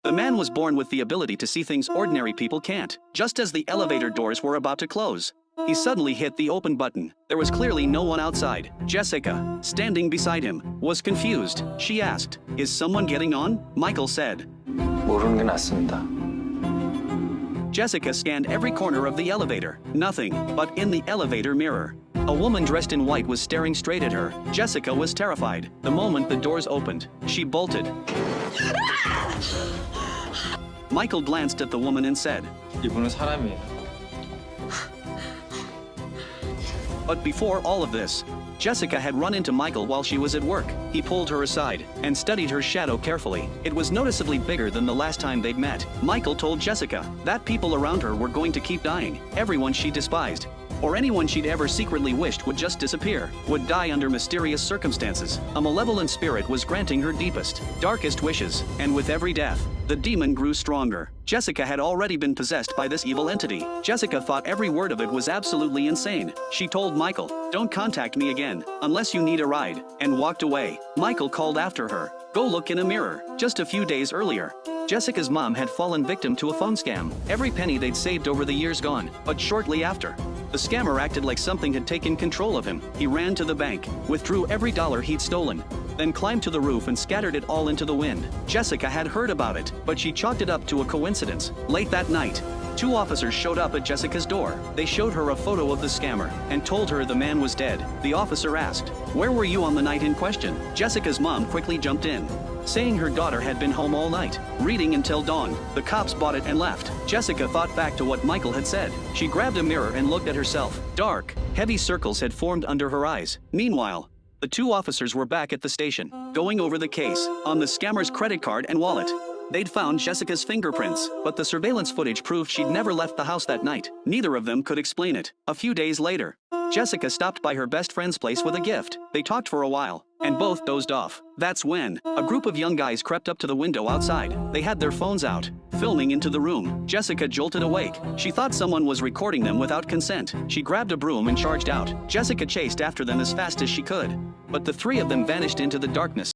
The man was born with the ability to see things ordinary people can't. Just as the elevator doors were about to close, he suddenly hit the open button. There was clearly no one outside. Jessica, standing beside him, was confused. She asked, "Is someone getting on?" Michael said. 모르는 게 낫습니다. Jessica scanned every corner of the elevator. Nothing, but in the elevator mirror, a woman dressed in white was staring straight at her. Jessica was terrified. The moment the doors opened, she bolted. Michael glanced at the woman and said, 이분은 사람이에요. But before all of this, Jessica had run into Michael while she was at work. He pulled her aside and studied her shadow carefully. It was noticeably bigger than the last time they'd met. Michael told Jessica that people around her were going to keep dying. Everyone she despised, or anyone she'd ever secretly wished would just disappear, would die under mysterious circumstances. A malevolent spirit was granting her deepest, darkest wishes, and with every death, the demon grew stronger. Jessica had already been possessed by this evil entity. Jessica thought every word of it was absolutely insane. She told Michael, "Don't contact me again, unless you need a ride," and walked away. Michael called after her, "Go look in a mirror." Just a few days earlier, Jessica's mom had fallen victim to a phone scam. Every penny they'd saved over the years gone. But shortly after, the scammer acted like something had taken control of him. He ran to the bank, withdrew every dollar he'd stolen, then climbed to the roof and scattered it all into the wind. Jessica had heard about it, but she chalked it up to a coincidence. Late that night, 2 officers showed up at Jessica's door. They showed her a photo of the scammer and told her the man was dead. The officer asked, "Where were you on the night in question?" Jessica's mom quickly jumped in, saying her daughter had been home all night, reading until dawn. The cops bought it and left. Jessica thought back to what Michael had said. She grabbed a mirror and looked at herself. Dark, heavy circles had formed under her eyes. Meanwhile, the 2 officers were back at the station, going over the case on the scammer's credit card and wallet. They'd found Jessica's fingerprints, but the surveillance footage proved she'd never left the house that night. Neither of them could explain it. A few days later, Jessica stopped by her best friend's place with a gift. They talked for a while, and both dozed off. That's when a group of young guys crept up to the window outside. They had their phones out, filming into the room. Jessica jolted awake. She thought someone was recording them without consent. She grabbed a broom and charged out. Jessica chased after them as fast as she could, but the 3 of them vanished into the darkness.